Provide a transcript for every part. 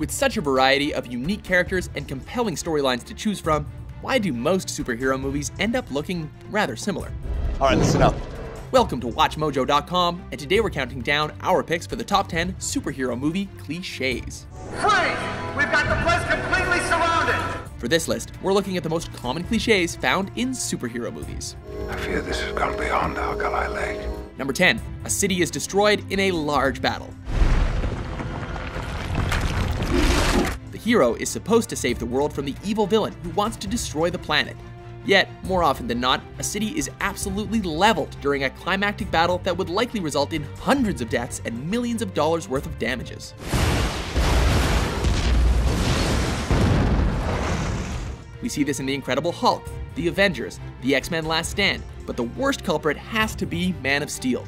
With such a variety of unique characters and compelling storylines to choose from, why do most superhero movies end up looking rather similar? Alright, listen up. Welcome to WatchMojo.com, and today we're counting down our picks for the top 10 superhero movie cliches. Freeze! We've got the place completely surrounded! For this list, we're looking at the most common cliches found in superhero movies. I fear this has gone beyond Alkali Lake. Number 10, a city is destroyed in a large battle. The hero is supposed to save the world from the evil villain who wants to destroy the planet. Yet, more often than not, a city is absolutely leveled during a climactic battle that would likely result in hundreds of deaths and millions of dollars worth of damages. We see this in The Incredible Hulk, The Avengers, The X-Men Last Stand, but the worst culprit has to be Man of Steel.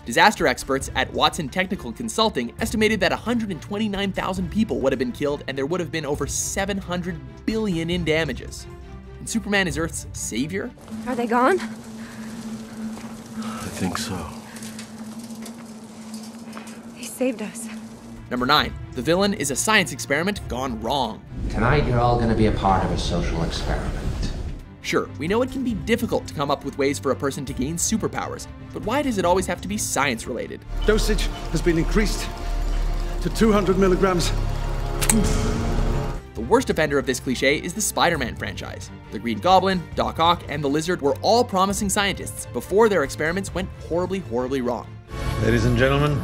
Disaster experts at Watson Technical Consulting estimated that 129,000 people would have been killed and there would have been over $700 billion in damages. And Superman is Earth's savior? Are they gone? I think so. He saved us. Number 9, the villain is a science experiment gone wrong. Tonight you're all going to be a part of a social experiment. Sure, we know it can be difficult to come up with ways for a person to gain superpowers, but why does it always have to be science related? Dosage has been increased to 200 milligrams. The worst offender of this cliche is the Spider-Man franchise. The Green Goblin, Doc Ock, and the Lizard were all promising scientists before their experiments went horribly wrong. Ladies and gentlemen,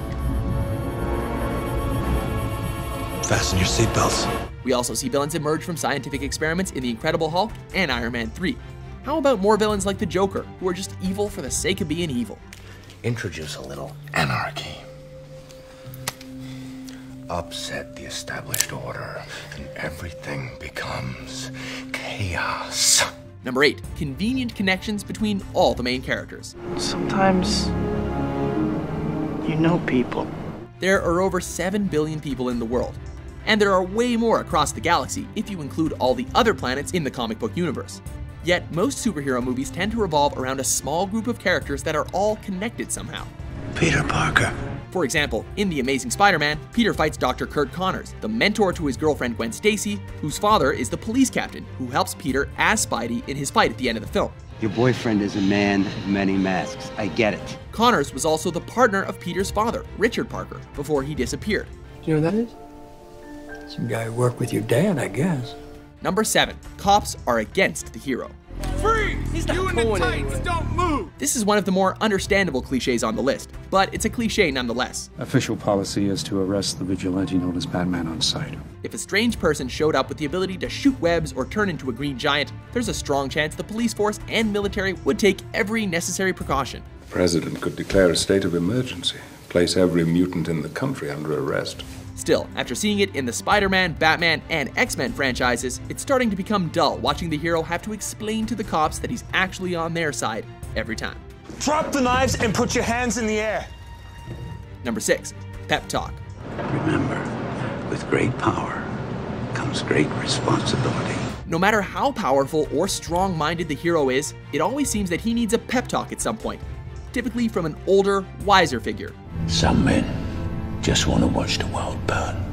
fasten your seatbelts. We also see villains emerge from scientific experiments in The Incredible Hulk and Iron Man 3. How about more villains like the Joker, who are just evil for the sake of being evil? Introduce a little anarchy. Upset the established order, and everything becomes chaos. Number 8, convenient connections between all the main characters. Sometimes you know people. There are over 7 billion people in the world, and there are way more across the galaxy if you include all the other planets in the comic book universe. Yet, most superhero movies tend to revolve around a small group of characters that are all connected somehow. Peter Parker. For example, in The Amazing Spider-Man, Peter fights Dr. Kurt Connors, the mentor to his girlfriend Gwen Stacy, whose father is the police captain who helps Peter as Spidey in his fight at the end of the film. Your boyfriend is a man of many masks. I get it. Connors was also the partner of Peter's father, Richard Parker, before he disappeared. Do you know who that is? Some guy who worked with your dad, I guess. Number 7, cops are against the hero. Freeze! You and the Titans don't move! This is one of the more understandable cliches on the list, but it's a cliche nonetheless. Official policy is to arrest the vigilante known as Batman on sight. If a strange person showed up with the ability to shoot webs or turn into a green giant, there's a strong chance the police force and military would take every necessary precaution. The president could declare a state of emergency, place every mutant in the country under arrest. Still, after seeing it in the Spider-Man, Batman, and X-Men franchises, it's starting to become dull watching the hero have to explain to the cops that he's actually on their side every time. Drop the knives and put your hands in the air. Number 6, Pep Talk. Remember, with great power comes great responsibility. No matter how powerful or strong-minded the hero is, it always seems that he needs a pep talk at some point, typically from an older, wiser figure. Some men just want to watch the world burn.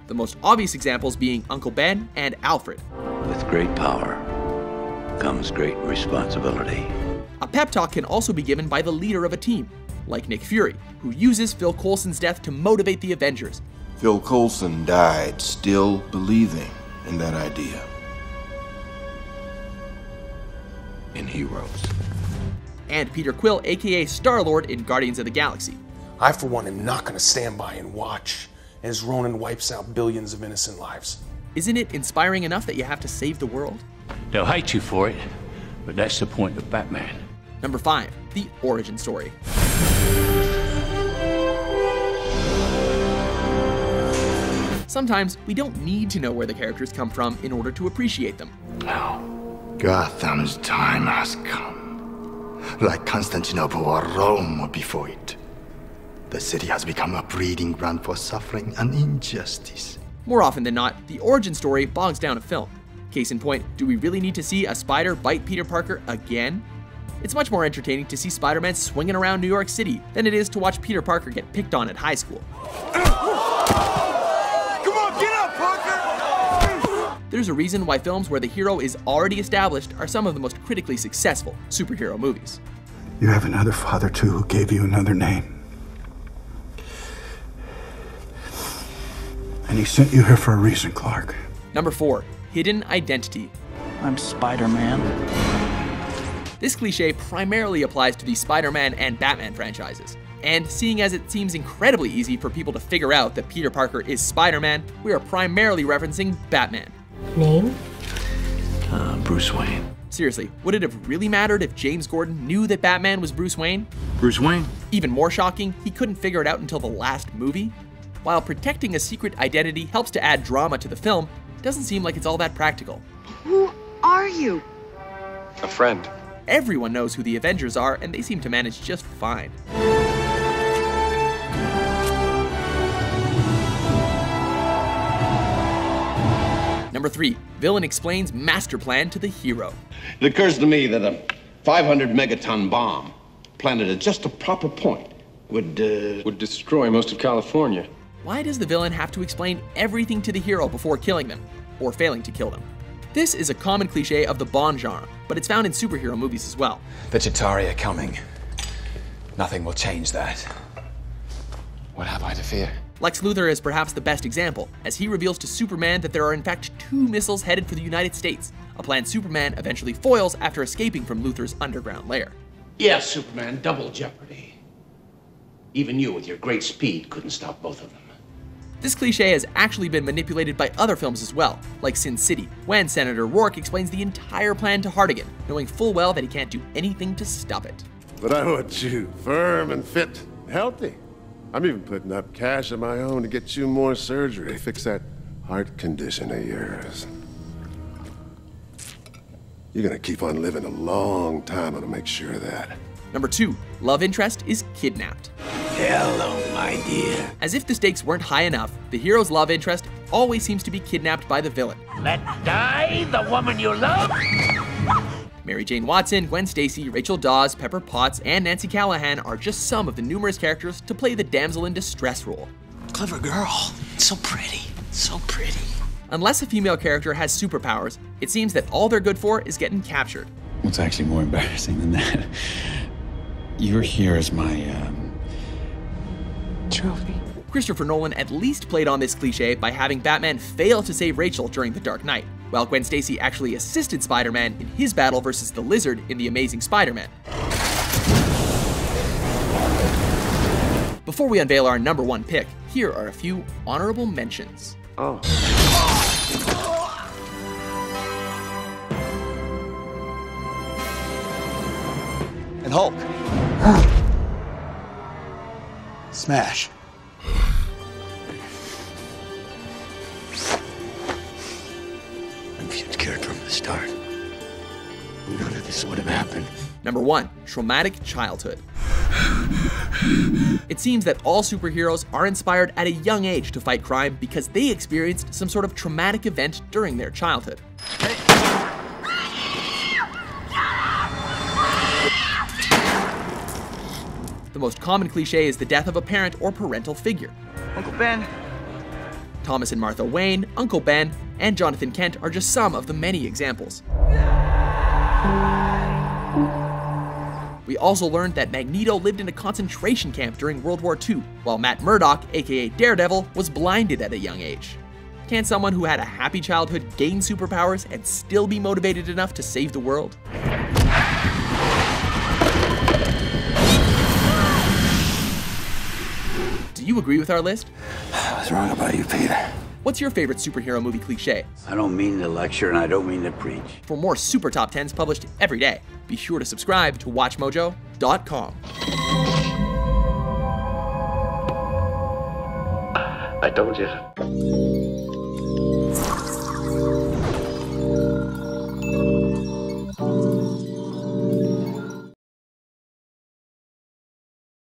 The most obvious examples being Uncle Ben and Alfred. With great power comes great responsibility. A pep talk can also be given by the leader of a team, like Nick Fury, who uses Phil Coulson's death to motivate the Avengers. Phil Coulson died still believing in that idea. In heroes. And Peter Quill, aka Star-Lord in Guardians of the Galaxy. I, for one, am not going to stand by and watch as Ronan wipes out billions of innocent lives. Isn't it inspiring enough that you have to save the world? They'll hate you for it, but that's the point of Batman. Number 5, the origin story. Sometimes we don't need to know where the characters come from in order to appreciate them. Now, Gotham's time has come. Like Constantinople or Rome before it. The city has become a breeding ground for suffering and injustice. More often than not, the origin story bogs down a film. Case in point, do we really need to see a spider bite Peter Parker again? It's much more entertaining to see Spider-Man swinging around New York City than it is to watch Peter Parker get picked on at high school. Come on, get up, Parker! There's a reason why films where the hero is already established are some of the most critically successful superhero movies. You have another father, too, who gave you another name. And he sent you here for a reason, Clark. Number 4, hidden identity. I'm Spider-Man. This cliche primarily applies to the Spider-Man and Batman franchises. And seeing as it seems incredibly easy for people to figure out that Peter Parker is Spider-Man, we are primarily referencing Batman. Name? Bruce Wayne. Seriously, would it have really mattered if James Gordon knew that Batman was Bruce Wayne? Bruce Wayne? Even more shocking, he couldn't figure it out until the last movie? While protecting a secret identity helps to add drama to the film, it doesn't seem like it's all that practical. Who are you? A friend. Everyone knows who the Avengers are, and they seem to manage just fine. Number 3, villain explains master plan to the hero. It occurs to me that a 500 megaton bomb planted at just a proper point would destroy most of California. Why does the villain have to explain everything to the hero before killing them, or failing to kill them? This is a common cliche of the Bond genre, but it's found in superhero movies as well. The Chitauri are coming. Nothing will change that. What have I to fear? Lex Luthor is perhaps the best example, as he reveals to Superman that there are in fact 2 missiles headed for the United States, a plan Superman eventually foils after escaping from Luthor's underground lair. Yes, Superman, double jeopardy. Even you, with your great speed, couldn't stop both of them. This cliche has actually been manipulated by other films as well, like Sin City, when Senator Rourke explains the entire plan to Hartigan, knowing full well that he can't do anything to stop it. But I want you firm and fit, healthy. I'm even putting up cash of my own to get you more surgery, fix that heart condition of yours. You're gonna keep on living a long time, and I'll make sure of that. Number 2, love interest is kidnapped. Hello, my dear. As if the stakes weren't high enough, the hero's love interest always seems to be kidnapped by the villain. Let die the woman you love. Mary Jane Watson, Gwen Stacy, Rachel Dawes, Pepper Potts, and Nancy Callahan are just some of the numerous characters to play the damsel in distress role. Clever girl. So pretty. So pretty. Unless a female character has superpowers, it seems that all they're good for is getting captured. What's actually more embarrassing than that? You're here as my, trophy. Christopher Nolan at least played on this cliche by having Batman fail to save Rachel during The Dark Knight, while Gwen Stacy actually assisted Spider-Man in his battle versus the Lizard in The Amazing Spider-Man. Before we unveil our number 1 pick, here are a few honorable mentions. Oh. And Hulk. Smash. If you'd cared from the start, none of this would have happened. Number 1, traumatic childhood. It seems that all superheroes are inspired at a young age to fight crime because they experienced some sort of traumatic event during their childhood. The most common cliche is the death of a parent or parental figure. Uncle Ben. Thomas and Martha Wayne, Uncle Ben, and Jonathan Kent are just some of the many examples. We also learned that Magneto lived in a concentration camp during World War II, while Matt Murdock, aka Daredevil, was blinded at a young age. Can someone who had a happy childhood gain superpowers and still be motivated enough to save the world? Do you agree with our list? What's wrong about you, Peter? What's your favorite superhero movie cliche? I don't mean to lecture and I don't mean to preach. For more super top 10s published every day, be sure to subscribe to WatchMojo.com. I told you.